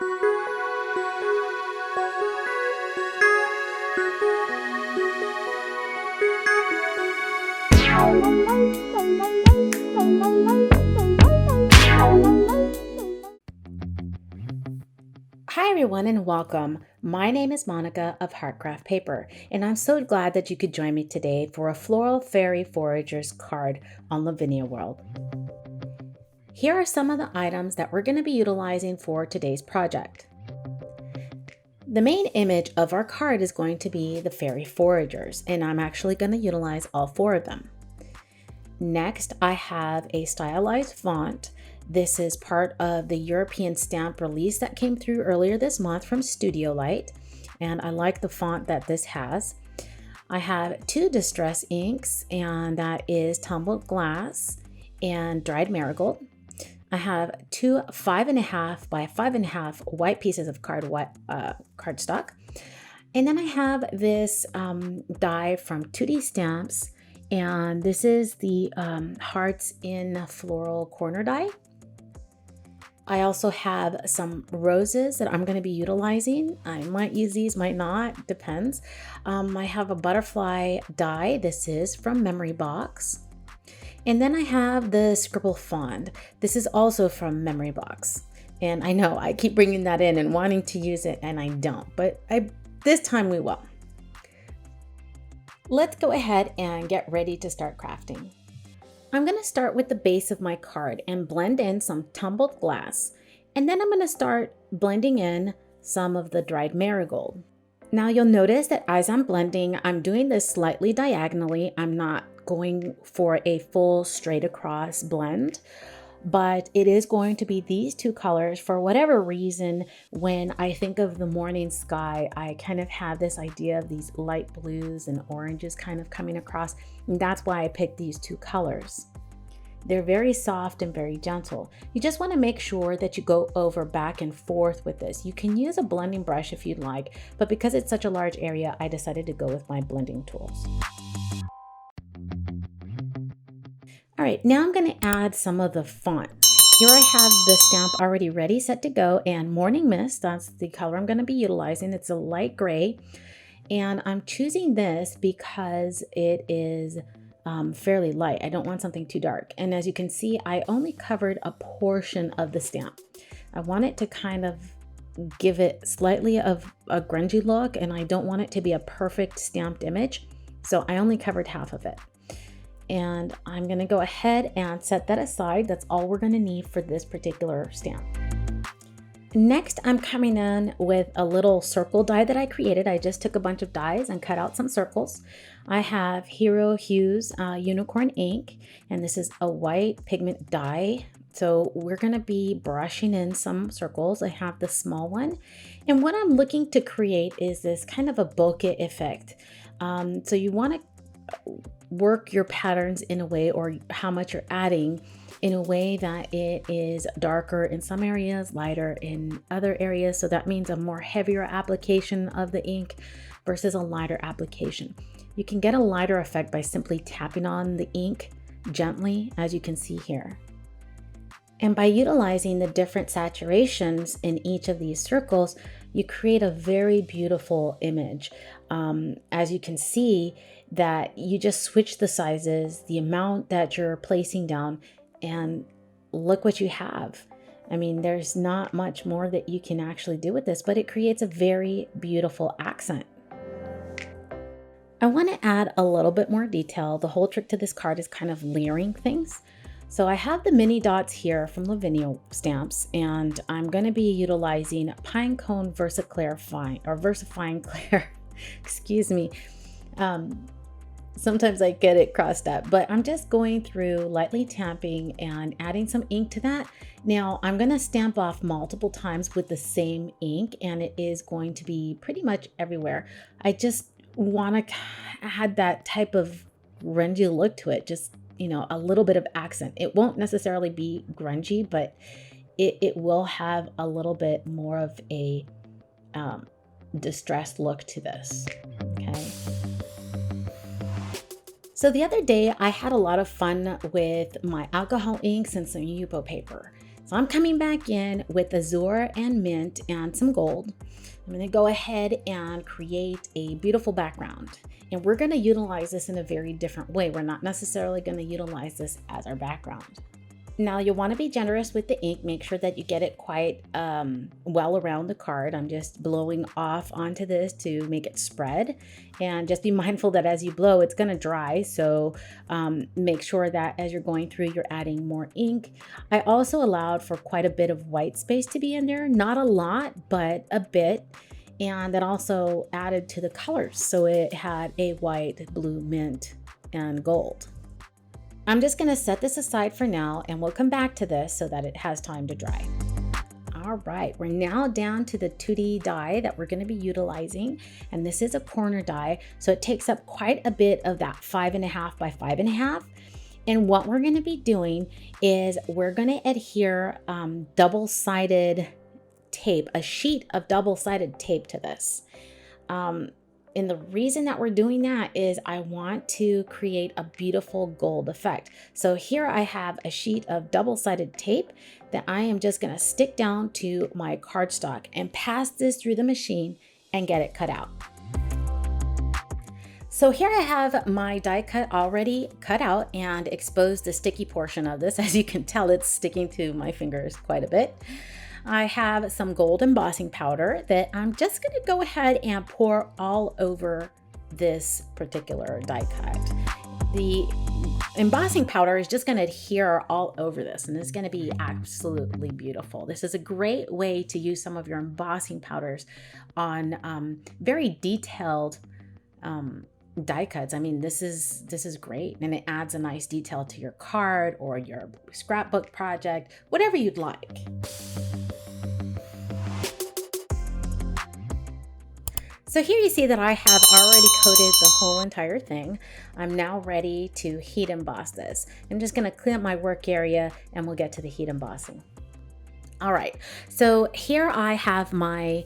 Hi everyone and welcome. My name is Monica of Heartcraftpaper, and I'm so glad that you could join me today for a Floral Fairy Foragers card on Lavinia World. Here are some of the items that we're going to be utilizing for today's project. The main image of our card is going to be the Fairy Foragers, and I'm actually going to utilize all 4 of them. Next, I have a stylized font. This is part of the European stamp release that came through earlier this month from Studio Light, and I like the font that this has. I have 2 distress inks, and that is tumbled glass and dried marigold. I have 2 5.5 by 5.5 white pieces of cardstock, and then I have this die from 2D Stamps, and this is the Hearts in Floral corner die. I also have some roses that I'm going to be utilizing. I might use these, might not, depends. I have a butterfly die. This is from Memory Box. And then I have the Scribble Frond. This is also from Memory Box. And I know I keep bringing that in and wanting to use it, and I don't, but this time we will. Let's go ahead and get ready to start crafting. I'm going to start with the base of my card and blend in some tumbled glass, and then I'm going to start blending in some of the dried marigold. Now you'll notice that as I'm blending, I'm doing this slightly diagonally. I'm not going for a full straight across blend, but it is going to be these 2 colors. For whatever reason, when I think of the morning sky, I kind of have this idea of these light blues and oranges kind of coming across, and that's why I picked these 2 colors. They're very soft and very gentle. You just want to make sure that you go over back and forth with this. You can use a blending brush if you'd like, but because it's such a large area, I decided to go with my blending tools. All right, now I'm going to add some of the font. Here I have the stamp already ready, set to go, and Morning Mist, that's the color I'm going to be utilizing. It's a light gray, and I'm choosing this because it is fairly light. I don't want something too dark. And as you can see, I only covered a portion of the stamp. I want it to kind of give it slightly of a grungy look, and I don't want it to be a perfect stamped image, so I only covered half of it. And I'm going to go ahead and set that aside. That's all we're going to need for this particular stamp. Next, I'm coming in with a little circle die that I created. I just took a bunch of dies and cut out some circles. I have Hero Hues Unicorn ink, and this is a white pigment die. So we're going to be brushing in some circles. I have the small one, and what I'm looking to create is this kind of a bokeh effect. So you want to work your patterns in a way, or how much you're adding, in a way that it is darker in some areas, lighter in other areas. So that means a more heavier application of the ink versus a lighter application. You can get a lighter effect by simply tapping on the ink gently, as you can see here. And by utilizing the different saturations in each of these circles, you create a very beautiful image. As you can see, that you just switch the sizes, the amount that you're placing down, and look what you have. I mean, there's not much more that you can actually do with this, but it creates a very beautiful accent. I want to add a little bit more detail. The whole trick to this card is kind of layering things. So I have the mini dots here from Lavinia stamps, and I'm going to be utilizing Pinecone Versifying Clear. Excuse me. Sometimes I get it crossed up, but I'm just going through lightly tamping and adding some ink to that. Now I'm going to stamp off multiple times with the same ink, and it is going to be pretty much everywhere. I just want to add that type of grungy look to it, just, you know, a little bit of accent. It won't necessarily be grungy, but it will have a little bit more of a distressed look to this. Okay. So the other day I had a lot of fun with my alcohol inks and some Yupo paper. So I'm coming back in with azure and mint and some gold. I'm going to go ahead and create a beautiful background. And we're going to utilize this in a very different way. We're not necessarily going to utilize this as our background. Now you'll want to be generous with the ink. Make sure that you get it quite well around the card. I'm just blowing off onto this to make it spread. And just be mindful that as you blow, it's going to dry. So make sure that as you're going through, you're adding more ink. I also allowed for quite a bit of white space to be in there. Not a lot, but a bit. And that also added to the colors. So it had a white, blue, mint, and gold. I'm just going to set this aside for now, and we'll come back to this so that it has time to dry. All right, we're now down to the 2D die that we're going to be utilizing, and this is a corner die, so it takes up quite a bit of that 5.5 by 5.5. And what we're going to be doing is we're going to adhere double-sided tape, a sheet of double-sided tape to this. And the reason that we're doing that is I want to create a beautiful gold effect. So here I have a sheet of double-sided tape that I am just going to stick down to my cardstock and pass this through the machine and get it cut out. So here I have my die cut already cut out and exposed the sticky portion of this. As you can tell, it's sticking to my fingers quite a bit. I have some gold embossing powder that I'm just going to go ahead and pour all over this particular die cut. The embossing powder is just going to adhere all over this, and it's going to be absolutely beautiful. This is a great way to use some of your embossing powders on very detailed die cuts. I mean, this is great, and it adds a nice detail to your card or your scrapbook project, whatever you'd like. So here you see that I have already coated the whole entire thing. I'm now ready to heat emboss this. I'm just going to clean up my work area and we'll get to the heat embossing. All right, so here I have my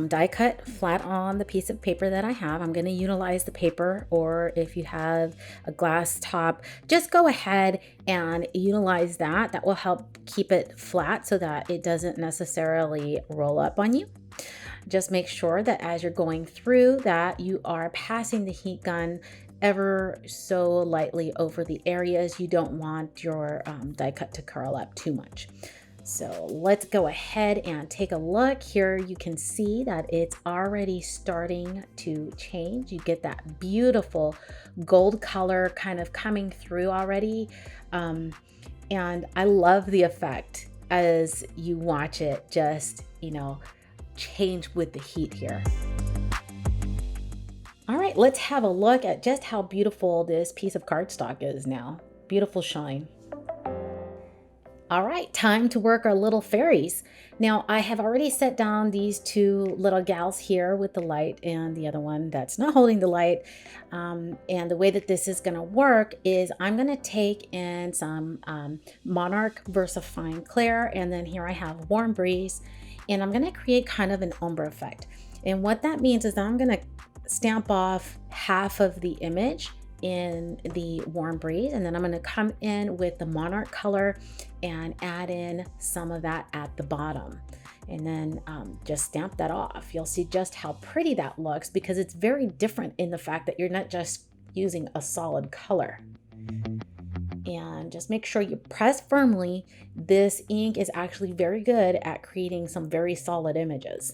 die cut flat on the piece of paper that I have. I'm going to utilize the paper, or if you have a glass top, just go ahead and utilize that. That will help keep it flat so that it doesn't necessarily roll up on you. Just make sure that as you're going through that you are passing the heat gun ever so lightly over the areas. You don't want your die cut to curl up too much. So let's go ahead and take a look. Here you can see that it's already starting to change. You get that beautiful gold color kind of coming through already. And I love the effect as you watch it just, change with the heat here. All right, let's have a look at just how beautiful this piece of cardstock is now. Beautiful shine. All right, time to work our little fairies. Now I have already set down these two little gals here with the light and the other one that's not holding the light. And the way that this is gonna work is I'm gonna take in some Monarch VersaFine Clear, and then here I have Warm Breeze, and I'm gonna create kind of an ombre effect. And what that means is that I'm gonna stamp off half of the image in the Warm Breeze, and then I'm going to come in with the Monarch color and add in some of that at the bottom, and then just stamp that off. You'll see just how pretty that looks because it's very different in the fact that you're not just using a solid color. And just make sure you press firmly. This ink is actually very good at creating some very solid images.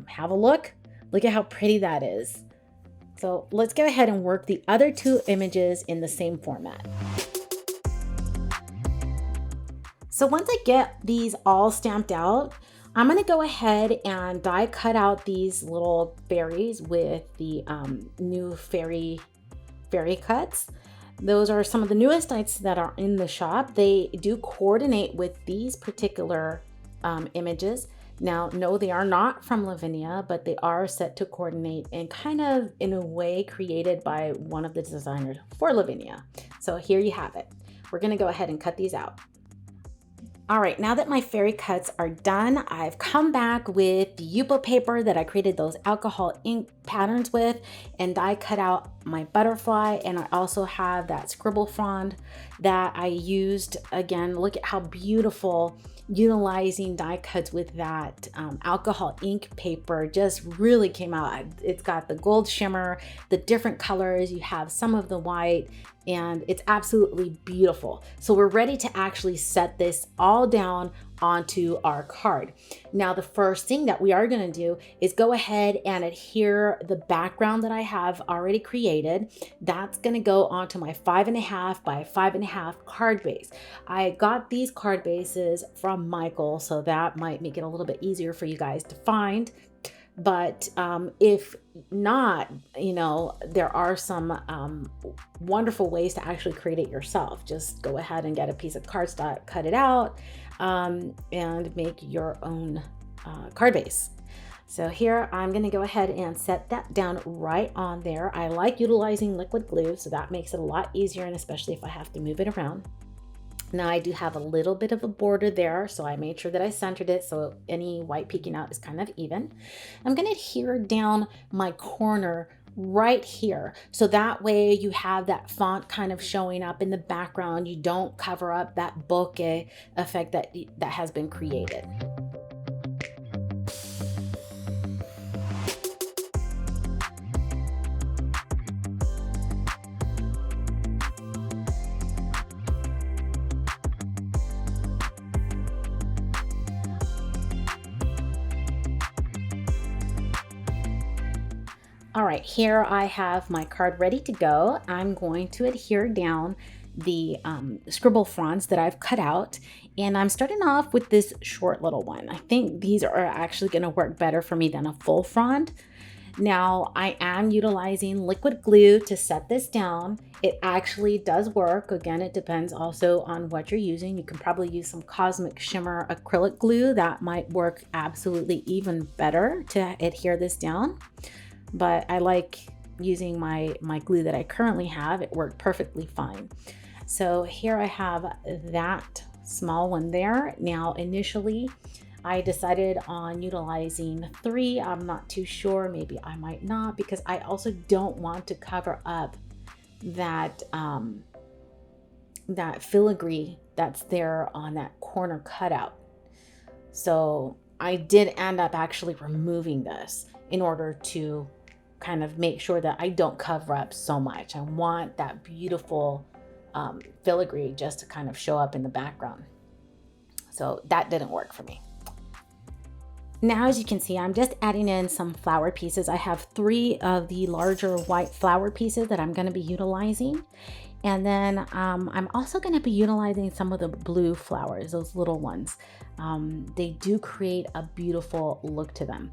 Have a look. Look at how pretty that is. So let's go ahead and work the other two images in the same format. So once I get these all stamped out, I'm going to go ahead and die cut out these little fairies with the new fairy cuts. Those are some of the newest dies that are in the shop. They do coordinate with these particular images. Now, no, they are not from Lavinia, but they are set to coordinate and kind of in a way created by one of the designers for Lavinia. So here you have it. We're going to go ahead and cut these out. All right, now that my fairy cuts are done, I've come back with the Yupo paper that I created those alcohol ink patterns with, and I cut out my butterfly, and I also have that Scribble Frond that I used. Again, look at how beautiful utilizing die cuts with that alcohol ink paper just really came out. It's got the gold shimmer, the different colors, you have some of the white, and it's absolutely beautiful. So we're ready to actually set this all down onto our card. Now, the first thing that we are going to do is go ahead and adhere the background that I have already created. That's going to go onto my 5.5 by 5.5 card base. I got these card bases from Michael, so that might make it a little bit easier for you guys to find. But if not, you know, there are some wonderful ways to actually create it yourself. Just go ahead and get a piece of cardstock, cut it out, and make your own card base. So here I'm going to go ahead and set that down right on there. I like utilizing liquid glue, so that makes it a lot easier, and especially if I have to move it around. Now I do have a little bit of a border there, so I made sure that I centered it so any white peeking out is kind of even. I'm going to adhere down my corner right here, so that way you have that font kind of showing up in the background. You don't cover up that bokeh effect that has been created. All right, here I have my card ready to go. I'm going to adhere down the Scribble Fronds that I've cut out, and I'm starting off with this short little one. I think these are actually going to work better for me than a full frond. Now I am utilizing liquid glue to set this down. It actually does work. Again, it depends also on what you're using. You can probably use some Cosmic Shimmer acrylic glue. That might work absolutely even better to adhere this down. But I like using my glue that I currently have. It worked perfectly fine. So here I have that small one there. Now, initially, I decided on utilizing 3. I'm not too sure. Maybe I might not, because I also don't want to cover up that, that filigree that's there on that corner cutout. So I did end up actually removing this in order to kind of make sure that I don't cover up so much. I want that beautiful filigree just to kind of show up in the background. So that didn't work for me. Now, as you can see, I'm just adding in some flower pieces. I have 3 of the larger white flower pieces that I'm going to be utilizing. And then I'm also going to be utilizing some of the blue flowers, those little ones. They do create a beautiful look to them.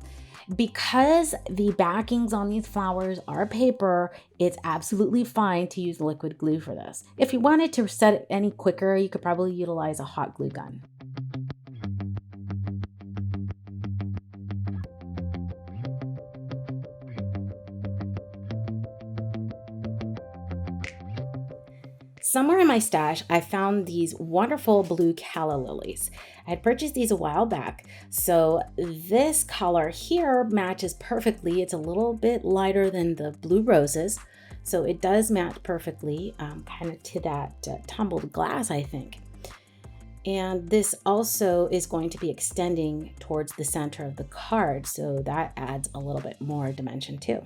Because the backings on these flowers are paper, it's absolutely fine to use liquid glue for this. If you wanted to set it any quicker, you could probably utilize a hot glue gun. Somewhere in my stash, I found these wonderful blue Calla lilies. I had purchased these a while back, so this color here matches perfectly. It's a little bit lighter than the blue roses, so it does match perfectly, kind of to that tumbled glass, I think. And this also is going to be extending towards the center of the card, so that adds a little bit more dimension too.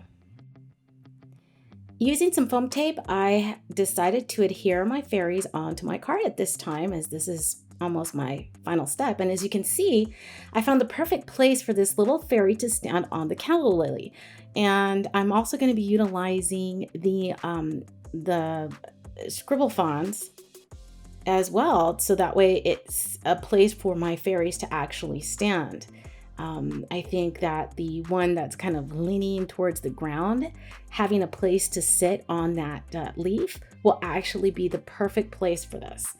Using some foam tape, I decided to adhere my fairies onto my card at this time, as this is almost my final step. And as you can see, I found the perfect place for this little fairy to stand on the calla lily. And I'm also going to be utilizing the Scribble Fronds as well, so that way it's a place for my fairies to actually stand. I think that the one that's kind of leaning towards the ground, having a place to sit on that leaf will actually be the perfect place for this.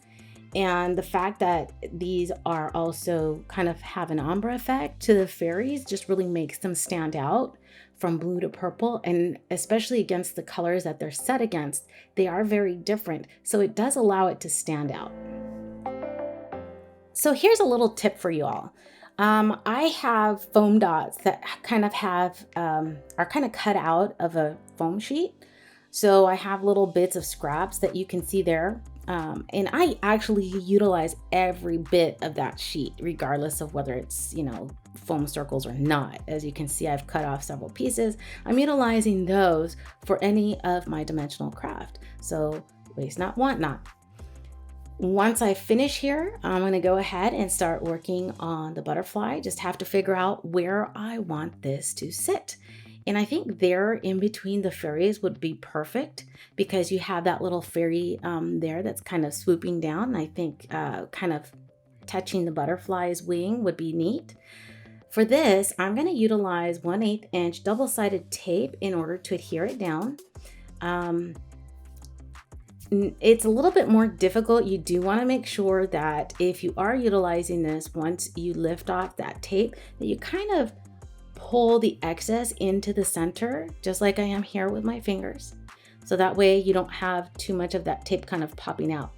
And the fact that these are also kind of have an ombre effect to the fairies just really makes them stand out from blue to purple, and especially against the colors that they're set against, they are very different. So it does allow it to stand out. So here's a little tip for you all. I have foam dots that kind of have, are kind of cut out of a foam sheet. So I have little bits of scraps that you can see there And I actually utilize every bit of that sheet, regardless of whether it's, foam circles or not. As you can see, I've cut off several pieces. I'm utilizing those for any of my dimensional craft. So waste not, want not. Once I finish here, I'm going to go ahead and start working on the butterfly. Just have to figure out where I want this to sit. And I think there in between the fairies would be perfect, because you have that little fairy there that's kind of swooping down. I think kind of touching the butterfly's wing would be neat. For this, I'm going to utilize 1/8 inch double-sided tape in order to adhere it down. It's a little bit more difficult. You do want to make sure that if you are utilizing this, once you lift off that tape, that you kind of pull the excess into the center, just like I am here with my fingers. So that way you don't have too much of that tape kind of popping out.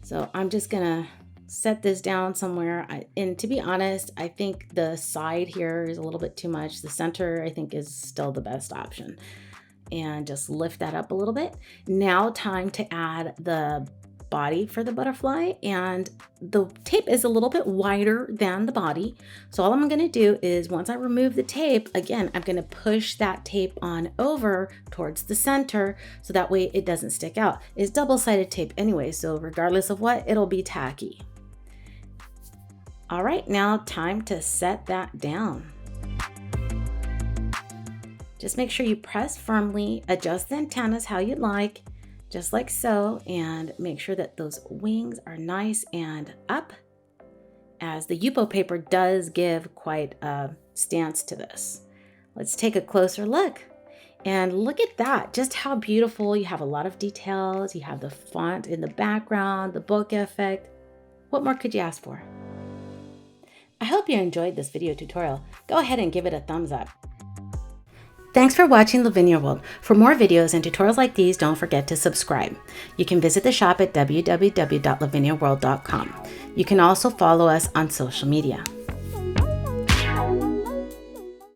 So I'm just gonna set this down somewhere. And to be honest, I think the side here is a little bit too much. The center, I think, is still the best option. And just lift that up a little bit. Now time to add the body for the butterfly, and the tape is a little bit wider than the body. So all I'm going to do is, once I remove the tape, again, I'm going to push that tape on over towards the center, so that way it doesn't stick out. It's double-sided tape anyway, so regardless of what, it'll be tacky. All right, now time to set that down. Just make sure you press firmly, adjust the antennas how you'd like, just like so, and make sure that those wings are nice and up, as the Yupo paper does give quite a stance to this. Let's take a closer look. And look at that, just how beautiful. You have a lot of details. You have the font in the background, the book effect. What more could you ask for? I hope you enjoyed this video tutorial. Go ahead and give it a thumbs up. Thanks for watching Lavinia World. For more videos and tutorials like these, don't forget to subscribe. You can visit the shop at www.laviniaworld.com. You can also follow us on social media.